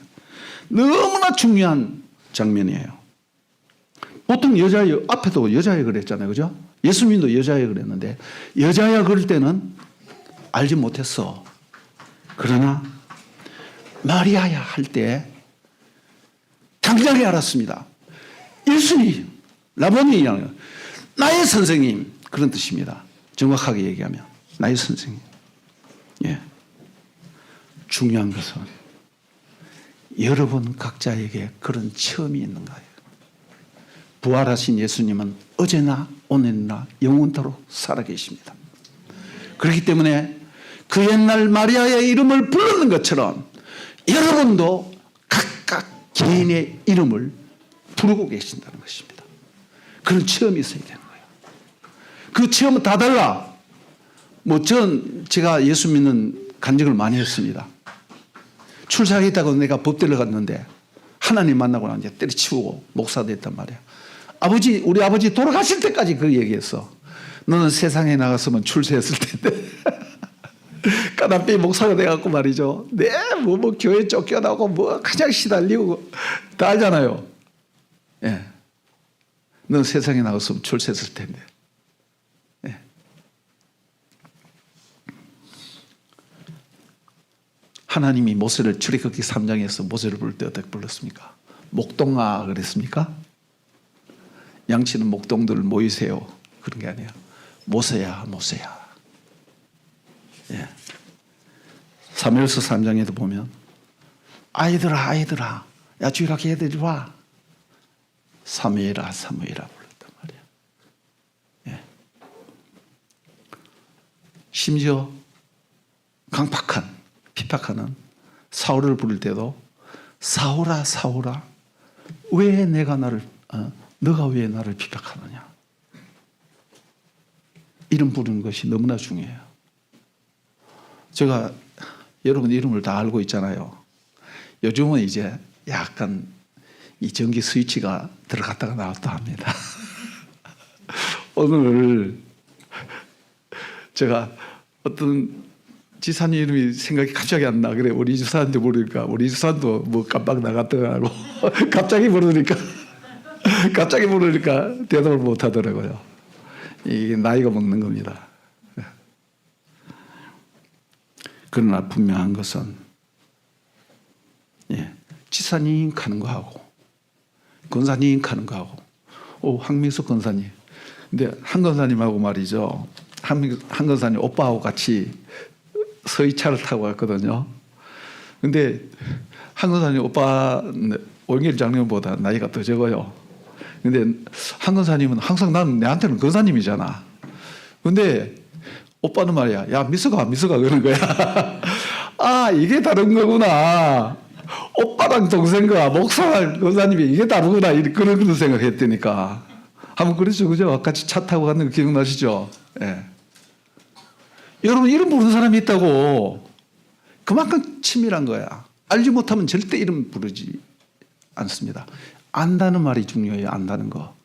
너무나 중요한 장면이에요. 보통 여자여, 앞에도 여자여 그랬잖아요. 그죠? 예수님도 여자여 그랬는데 여자여 그럴 때는 알지 못했어. 그러나 마리아야 할 때 당장에 알았습니다. 예수님, 라보니, 나의 선생님, 그런 뜻입니다. 정확하게 얘기하면 나의 선생님. 예. 중요한 것은 여러분 각자에게 그런 체험이 있는 거예요. 부활하신 예수님은 어제나 오늘나 영원토록 살아계십니다. 그렇기 때문에 그 옛날 마리아의 이름을 부르는 것처럼 여러분도 각각 개인의 이름을 부르고 계신다는 것입니다. 그런 체험이 있어야 되는 거예요. 그 체험은 다 달라. 제가 예수 믿는 간증을 많이 했습니다. 출사하겠다고 내가 법대를 갔는데 하나님 만나고 난 이제 때려치우고 목사 됐단 말이야. 우리 아버지 돌아가실 때까지 그 얘기했어. 너는 세상에 나갔으면 출세했을 텐데. 까나빼 목사가 돼갖고 말이죠. 교회 쫓겨나고 그냥 시달리고 다 알잖아요. 예. 넌 세상에 나갔으면 출세했을 텐데. 예. 하나님이 모세를 출애굽기 3장에서 모세를 부를 때 어떻게 불렀습니까? 목동아 그랬습니까? 양치는 목동들 모이세요. 그런 게 아니에요. 모세야 모세야. 예. 사무엘서 3장에도 보면 아이들아 야 주일학 애들이 와. 사무엘아 불렀단 말이야. 예. 심지어 강팍한 핍박하는 사울을 부를 때도 사울아 왜 너가 왜 나를 핍박하느냐. 이름 부르는 것이 너무나 중요해요. 제가 여러분 이름을 다 알고 있잖아요. 요즘은 이제 약간 이 전기 스위치가 들어갔다가 나왔다 합니다. 오늘 제가 어떤 지사님 이름이 생각이 갑자기 안 나. 그래 우리 주사한테 모르니까 우리 주사도 깜빡 나갔더라고. 갑자기 모르니까 대답을 못 하더라고요. 이게 나이가 먹는 겁니다. 그러나 분명한 것은 지사님 가는 거하고 권사님 가는 거하고 황민수 권사님. 근데 한 권사님하고 말이죠. 한 권사님 오빠하고 같이 서희차를 타고 갔거든요. 근데 한 권사님 오빠 올길 장로보다 나이가 더 적어요. 근데 한 권사님은 항상 내한테는 권사님이잖아. 근데 오빠는 말이야. 야 미서가 그러는 거야. 아 이게 다른 거구나. 오빠랑 동생과 목사랑 권사님이 이게 다르구나. 그런 생각했다니까. 한번 그랬죠, 그죠? 같이 차 타고 갔는 거 기억나시죠? 예. 여러분, 이름 부르는 사람이 있다고. 그만큼 치밀한 거야. 알지 못하면 절대 이름 부르지 않습니다. 안다는 말이 중요해요. 안다는 거.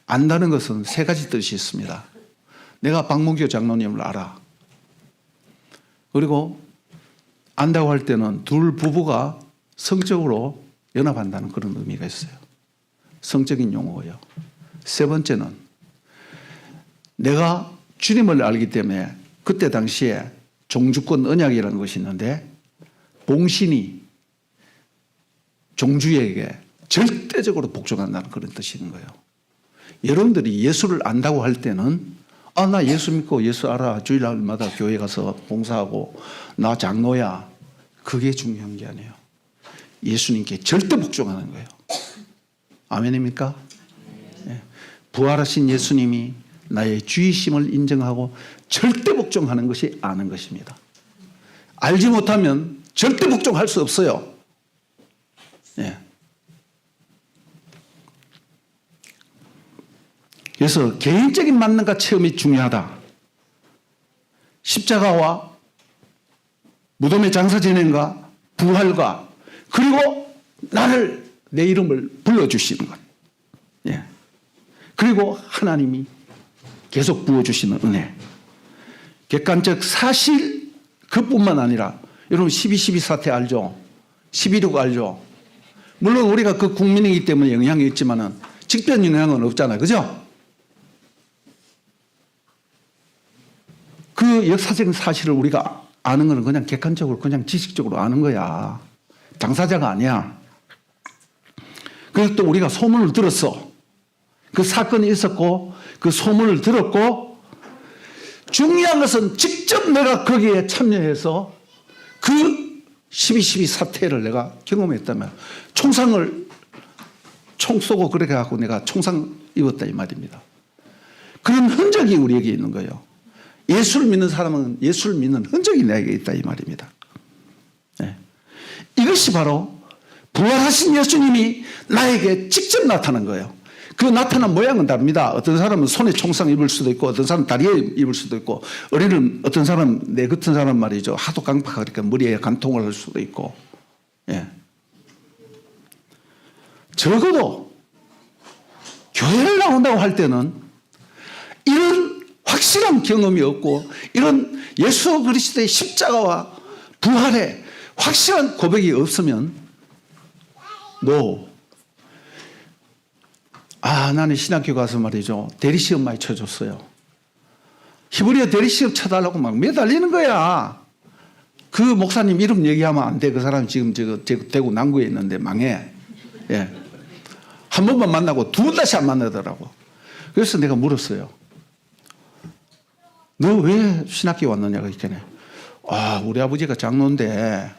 안다는 것은 세 가지 뜻이 있습니다. 내가 박문교 장로님을 알아. 그리고 안다고 할 때는 둘 부부가 성적으로 연합한다는 그런 의미가 있어요. 성적인 용어예요. 세 번째는 내가 주님을 알기 때문에 그때 당시에 종주권 언약이라는 것이 있는데 봉신이 종주에게 절대적으로 복종한다는 그런 뜻이 있는 거예요. 여러분들이 예수를 안다고 할 때는 나 예수 믿고 예수 알아. 주일날마다 교회 가서 봉사하고 나 장로야. 그게 중요한 게 아니에요. 예수님께 절대 복종하는 거예요. 아멘입니까? 네. 부활하신 예수님이 나의 주이심을 인정하고 절대 복종하는 것이 아는 것입니다. 알지 못하면 절대 복종할 수 없어요. 네. 그래서 개인적인 만남과 체험이 중요하다. 십자가와 무덤의 장사 진행과 부활과 그리고 나를 내 이름을 불러주시는 것. 예. 그리고 하나님이 계속 부어주시는 은혜. 객관적 사실 그뿐만 아니라 여러분 12.12 사태 알죠? 12.6 알죠? 물론 우리가 그 국민이기 때문에 영향이 있지만은 직접 영향은 없잖아요. 그죠? 그 역사적인 사실을 우리가 아는 것은 그냥 객관적으로 그냥 지식적으로 아는 거야. 당사자가 아니야. 그래서 또 우리가 소문을 들었어. 그 사건이 있었고 그 소문을 들었고 중요한 것은 직접 내가 거기에 참여해서 그 12.12 사태를 내가 경험했다면 총상을 총 쏘고 그렇게 하고 내가 총상 입었다 이 말입니다. 그런 흔적이 우리에게 있는 거예요. 예수를 믿는 사람은 예수를 믿는 흔적이 내게 있다 이 말입니다. 네. 이것이 바로 부활하신 예수님이 나에게 직접 나타난 거예요. 그 나타난 모양은 다릅니다. 어떤 사람은 손에 총상 입을 수도 있고 어떤 사람은 다리에 입을 수도 있고 어린은 어떤 사람 내 같은 사람 말이죠. 하도 강팍하니까 머리에 관통을 할 수도 있고 예. 적어도 교회를 나온다고 할 때는 이런 확실한 경험이 없고 이런 예수 그리스도의 십자가와 부활의 확실한 고백이 없으면 나는 신학교 가서 말이죠. 대리시험 많이 쳐줬어요. 히브리어 대리시험 쳐달라고 막 매달리는 거야. 그 목사님 이름 얘기하면 안 돼. 그 사람 지금 대구 남구에 있는데 망해. 예. 한 번만 만나고 두 번 다시 안 만나더라고. 그래서 내가 물었어요. 너 왜 신학교 왔느냐고 했더니 우리 아버지가 장로인데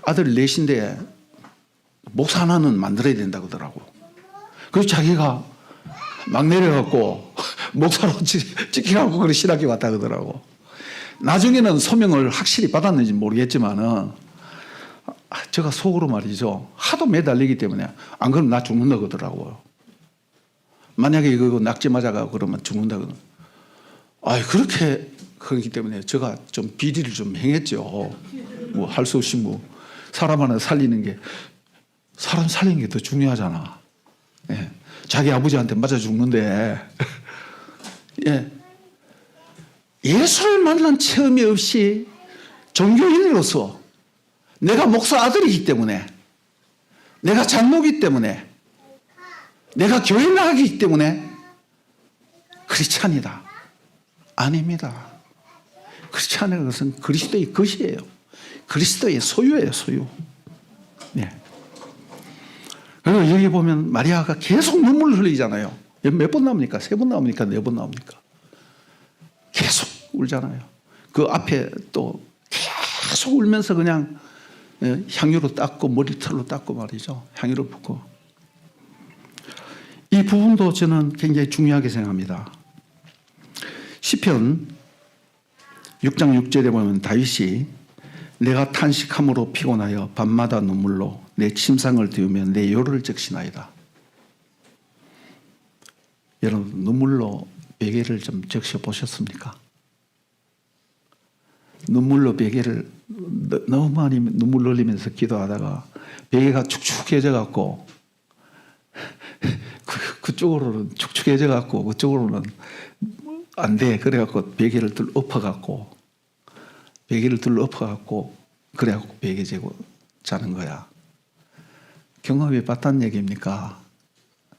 아들 넷인데 목사 하나는 만들어야 된다고 하더라고. 그래서 자기가 막 내려갖고 목사로 찍혀갖고 그래 신학교 왔다 그러더라고. 나중에는 소명을 확실히 받았는지 모르겠지만은 제가 속으로 말이죠. 하도 매달리기 때문에 안 그러면 나 죽는다 그러더라고요. 만약에 이거 낙지 맞아가 그러면 죽는다 그러면 그렇게 그렇기 때문에 제가 좀 비리를 좀 행했죠. 뭐 할 수 없이 사람 하나 살리는 게 사람 살리는 게 더 중요하잖아. 예. 자기 아버지한테 맞아 죽는데 예. 예수를 만난 체험이 없이 종교인으로서 내가 목사 아들이기 때문에 내가 장로이기 때문에 내가 교회 나가기 때문에 크리스찬이다. 아닙니다. 크리스찬의 것은 그리스도의 것이에요. 그리스도의 소유예요. 소유. 네. 그리고 여기 보면 마리아가 계속 눈물을 흘리잖아요. 몇 번 나옵니까? 3번 나옵니까? 4번 나옵니까? 계속 울잖아요. 그 앞에 또 계속 울면서 그냥 향유로 닦고 머리털로 닦고 말이죠. 향유로 붓고. 이 부분도 저는 굉장히 중요하게 생각합니다. 시편 6장 6절에 보면 다윗이 내가 탄식함으로 피곤하여 밤마다 눈물로 내 침상을 띄우며 내 요를 적시나이다. 여러분 눈물로 베개를 좀 적셔 보셨습니까? 눈물로 베개를 너무 많이 눈물 흘리면서 기도하다가 베개가 축축해져 갖고 그쪽으로는 축축해져 갖고 그쪽으로는 안 돼. 그래 갖고 베개를 둘 엎어 갖고 그래 갖고 베개 재고 자는 거야. 경험해 봤다는 얘기입니까?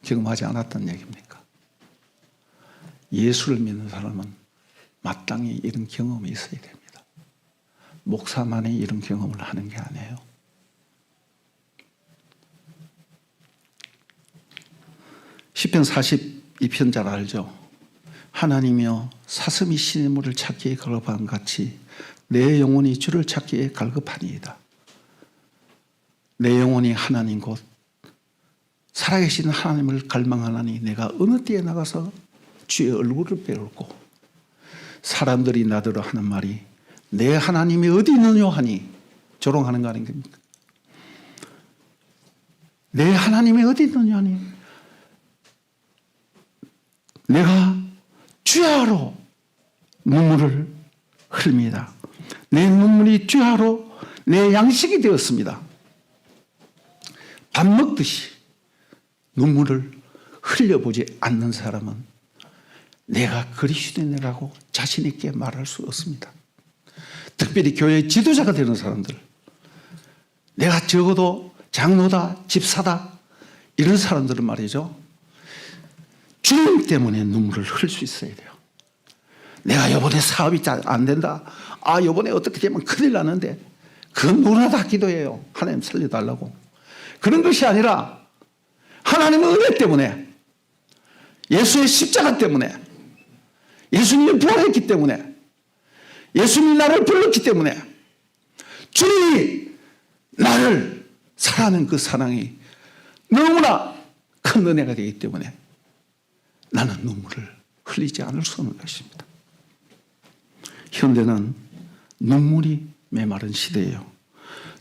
경험하지 않았다는 얘기입니까? 예수를 믿는 사람은 마땅히 이런 경험이 있어야 됩니다. 목사만이 이런 경험을 하는 게 아니에요. 시편 42편 잘 알죠? 하나님이여 사슴이 시냇물을 찾기에 갈급한 같이 내 영혼이 주를 찾기에 갈급하니이다. 내 영혼이 하나님 곧 살아계신 하나님을 갈망하나니 내가 어느 때에 나가서 주의 얼굴을 배울고 사람들이 나더러 하는 말이 내 하나님이 어디 있느냐 하니 조롱하는 거 아닙니까? 내 하나님이 어디 있느냐 하니 내가 주야로 눈물을 흘립니다. 내 눈물이 주야로 내 양식이 되었습니다. 밥 먹듯이 눈물을 흘려보지 않는 사람은 내가 그리스도인이라고 자신 있게 말할 수 없습니다. 특별히 교회의 지도자가 되는 사람들, 내가 적어도 장로다, 집사다 이런 사람들은 말이죠, 주님 때문에 눈물을 흘릴 수 있어야 돼요. 내가 이번에 사업이 잘 안 된다, 이번에 어떻게 되면 큰일 나는데, 그건 누구나 다 기도해요. 하나님 살려달라고. 그런 것이 아니라 하나님의 은혜 때문에, 예수의 십자가 때문에, 예수님이 부활했기 때문에, 예수님이 나를 불렀기 때문에, 주님이 나를 사랑하는 그 사랑이 너무나 큰 은혜가 되기 때문에 나는 눈물을 흘리지 않을 수 없는 것입니다. 현대는 눈물이 메마른 시대예요.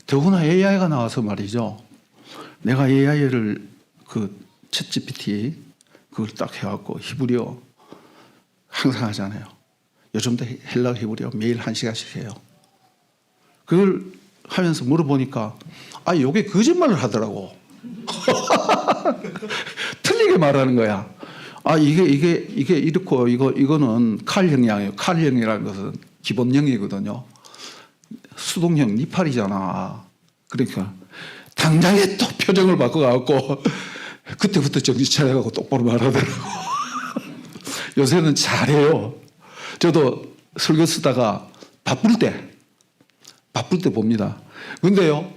더구나 AI가 나와서 말이죠. 내가 AI를 챗 GPT 그걸 딱 해갖고 히브리어 항상 하잖아요. 요즘도 헬라어 히브리어 매일 1시간씩 해요. 그걸 하면서 물어보니까 요게 거짓말을 하더라고. 틀리게 말하는 거야. 이게 이렇고 이거는 칼형이에요. 칼형이라는 것은 기본형이거든요. 수동형 니팔이잖아. 그러니까 당장에 또 표정을 바꿔갖고 그때부터 정신 차려갖고 똑바로 말하더라고. 요새는 잘해요. 저도 설교 쓰다가 바쁠 때 봅니다. 근데요,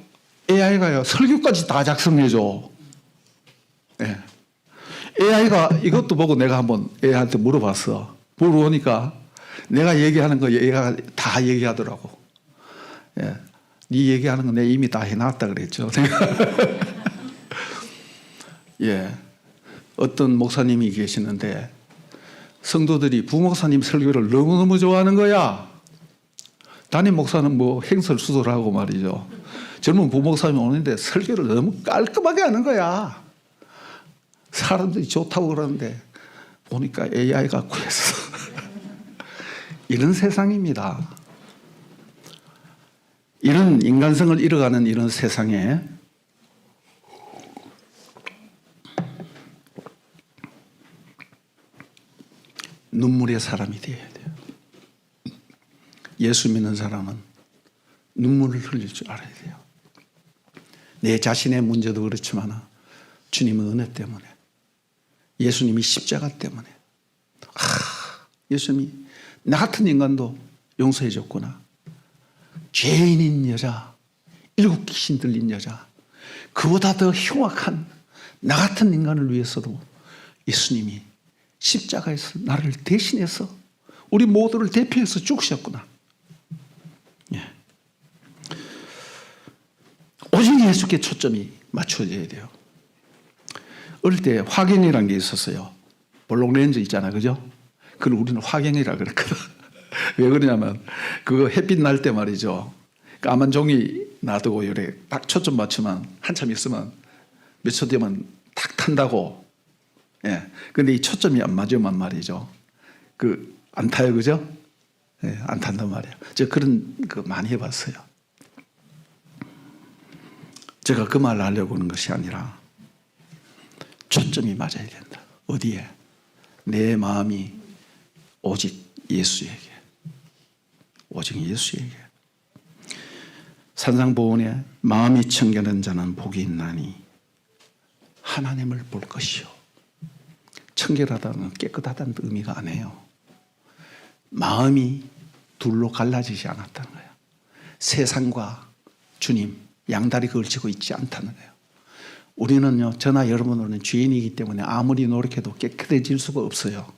AI가요, 설교까지 다 작성해줘. 네. AI가 이것도 보고 내가 한번 AI한테 물어봤어. 물어보니까 내가 얘기하는 거 얘가 다 얘기하더라고. 예. 네 얘기하는 거 내가 이미 다 해놨다 그랬죠. 예. 어떤 목사님이 계시는데 성도들이 부목사님 설교를 너무너무 좋아하는 거야. 담임 목사는 뭐 행설수설하고 말이죠. 젊은 부목사님이 오는데 설교를 너무 깔끔하게 하는 거야. 사람들이 좋다고 그러는데 보니까 AI가 구했어. 이런 세상입니다. 이런 인간성을 잃어가는 이런 세상에 눈물의 사람이 되어야 돼요. 예수 믿는 사람은 눈물을 흘릴 줄 알아야 돼요. 내 자신의 문제도 그렇지만 주님의 은혜 때문에, 예수님이 십자가 때문에, 예수님이 나 같은 인간도 용서해 줬구나. 죄인인 여자, 7 귀신 들린 여자, 그보다 더 흉악한 나 같은 인간을 위해서도 예수님이 십자가에서 나를 대신해서 우리 모두를 대표해서 죽으셨구나. 예. 오직 예수께 초점이 맞춰져야 돼요. 어릴 때 화경이라는 게 있었어요. 볼록렌즈 있잖아, 그죠? 그걸 우리는 화경이라 그랬거든. 왜 그러냐면 그거 햇빛 날 때 말이죠. 까만 종이 놔두고 이래 딱 초점 맞추면 한참 있으면 몇 초 되면 탁 탄다고. 예. 근데 이 초점이 안 맞으면 말이죠. 안 타요, 그죠? 예, 안 탄단 말이에요. 저 그런 거 많이 해봤어요. 제가 그 말을 하려고 하는 것이 아니라 초점이 맞아야 된다. 어디에? 내 마음이 오직 예수에게. 오직 예수에게. 산상보훈에 마음이 청결한 자는 복이 있나니 하나님을 볼 것이요. 청결하다는 깨끗하다는 의미가 아니에요. 마음이 둘로 갈라지지 않았다는 거예요. 세상과 주님 양다리 걸치고 있지 않다는 거예요. 우리는요, 저나 여러분은 죄인이기 때문에 아무리 노력해도 깨끗해질 수가 없어요.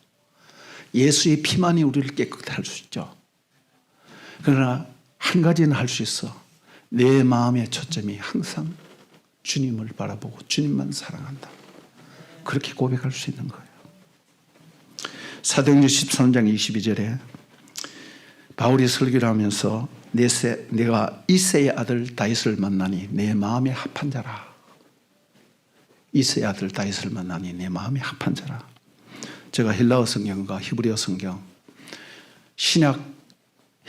예수의 피만이 우리를 깨끗하게 할 수 있죠. 그러나 한 가지는 할 수 있어. 내 마음의 초점이 항상 주님을 바라보고 주님만 사랑한다. 그렇게 고백할 수 있는 거예요. 사도행전 13장 22절에 바울이 설교를 하면서 내가 이새의 아들 다윗을 만나니 내 마음에 합한 자라. 이새의 아들 다윗을 만나니 내 마음에 합한 자라. 제가 헬라어 성경과 히브리어 성경, 신약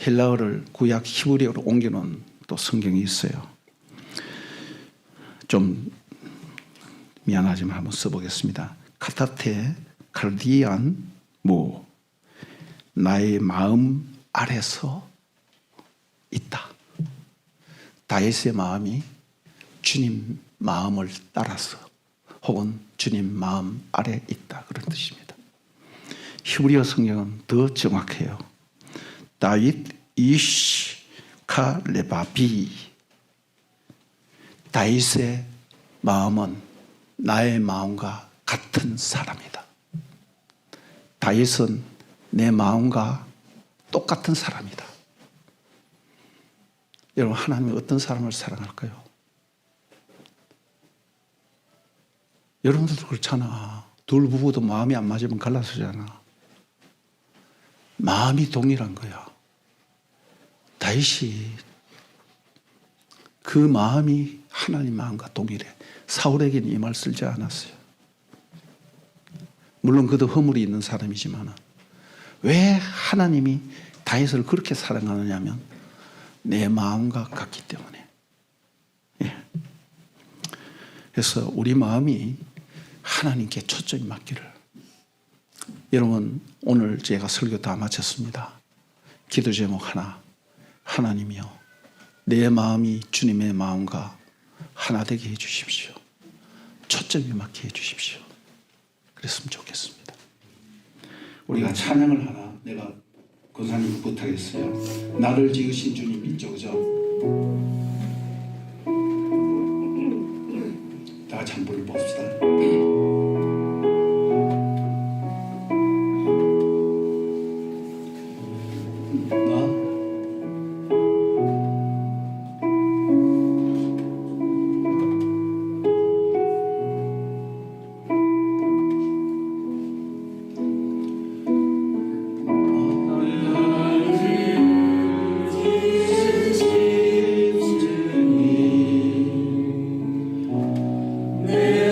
헬라어를 구약 히브리어로 옮겨놓은 또 성경이 있어요. 좀 미안하지만 한번 써보겠습니다. 카타테 칼디안 무 나의 마음 아래서 있다. 다윗의 마음이 주님 마음을 따라서 혹은 주님 마음 아래 있다. 그런 뜻입니다. 히브리어 성경은 더 정확해요. 다윗 이시 카레바비. 다윗의 마음은 나의 마음과 같은 사람이다. 다윗은 내 마음과 똑같은 사람이다. 여러분, 하나님은 어떤 사람을 사랑할까요? 여러분들도 그렇잖아. 둘 부부도 마음이 안 맞으면 갈라서잖아. 마음이 동일한 거야. 다윗이 그 마음이 하나님 마음과 동일해. 사울에게는 이 말 쓰지 않았어요. 물론 그도 허물이 있는 사람이지만 왜 하나님이 다윗을 그렇게 사랑하느냐면 내 마음과 같기 때문에. 예. 그래서 우리 마음이 하나님께 초점이 맞기를. 여러분, 오늘 제가 설교 다 마쳤습니다. 기도 제목 하나. 하나님이여, 내 마음이 주님의 마음과 하나 되게 해주십시오. 초점이 맞게 해주십시오. 그랬으면 좋겠습니다. 우리가 찬양을 하나 내가 권사님 부탁했어요. 나를 지으신 주님 있죠, 그죠? 다 같이 한번 불러봅시다. 내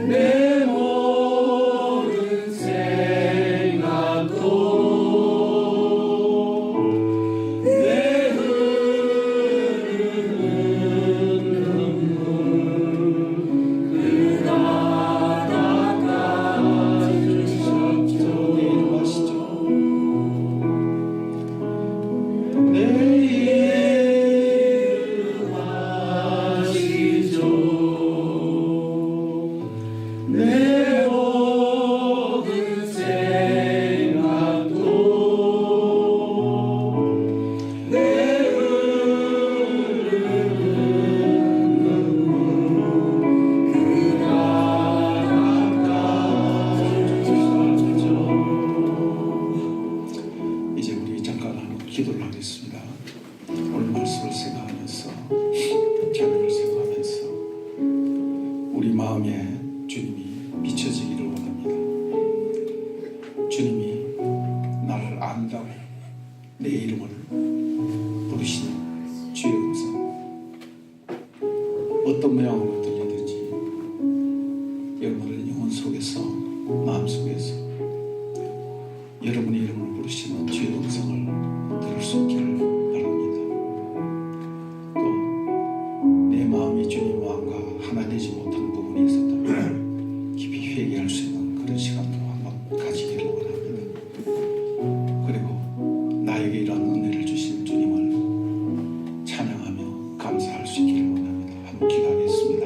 내 모든 생각도 내 흐르는 눈물 그가 닦아주셨죠. 내 이름 아시죠. 내 모든 생각도 내 흐르는 눈물 그가 닦아주셨죠. 이제 우리 잠깐 한번 기도를 하겠습니다. 오늘 말씀을 생각하면서 찬양을 생각하면서 우리 마음에 주님이 비춰지기를 원합니다. 주님이 나를 안다고 내 이름을 부르시는 주의 음성, 어떤 모양으로 들리든지 여러분의 영혼 속에서, 마음 속에서 여러분의 이름을 부르시는 주의 음성을 들을 수 있기를 바랍니다. 또 내 마음이 주님 마음과 하나 되지 못한 부분이 있었다면 깊이 회개할 수 있는 그런 시간도 한번 가지기를 원합니다. 그리고 나에게 이러한 은혜를 주신 주님을 찬양하며 감사할 수 있기를 원합니다. 한번 기도하겠습니다.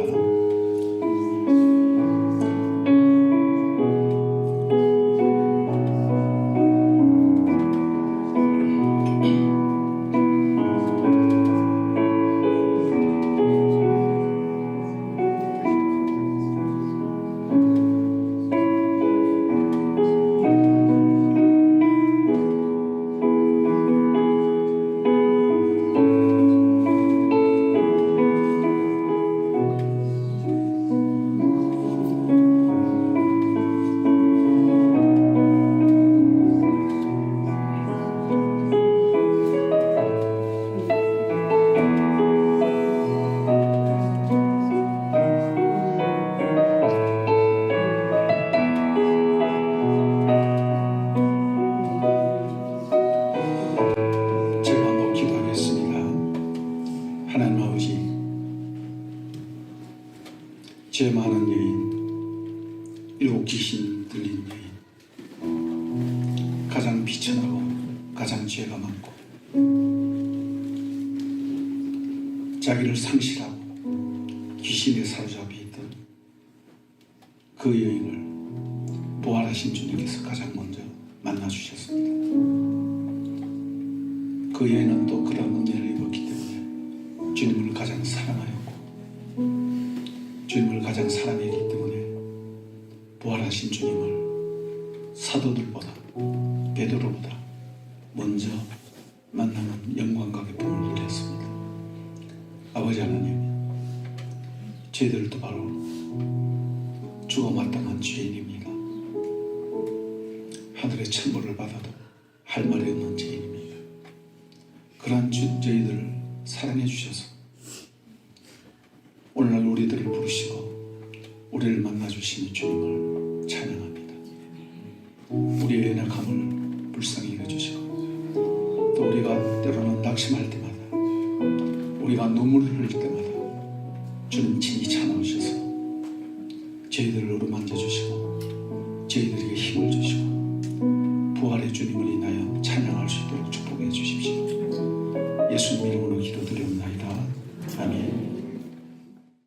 제가 한번 기도하겠습니다. 하나님 아버지, 죄 많은 여인, 일곱 귀신 들린 여인, 가장 비천하고 가장 죄가 많고 자기를 상실하고 귀신에 사로잡혀 있던 그 여인을 부활하신 주님께서 가장 먼저 만나주셨습니다. 그 여인은 또 그런 은혜를 입었기 때문에 주님을 가장 사랑하였고 주님을 가장 사랑했기 때문에 부활하신 주님을 사도들보다 베드로보다 먼저 만나는 영광과 기쁨을 누렸습니다. 아버지 하나님, 저희들도 바로 죽어마땅한 죄인입니다. 하늘의 천벌을 받아도 할 말이 없는 죄인입니다. 그러한 저희들을 사랑해 주셔서 오늘날 우리들을 부르시고 우리를 만나주시는 주님을 찬양합니다. 우리의 연약함을 불쌍히 여겨주시고 또 우리가 때로는 낙심할 때마다 우리가 눈물을 흘릴 때마다 주님 친히 찾아오셔서 저희들을 어루만져 주시고 저희들에게 힘을 주시고 부활의 주님을 인하여 찬양할 수 있도록 축복해 주십시오. 예수님 이름으로 기도드리옵나이다. 아멘.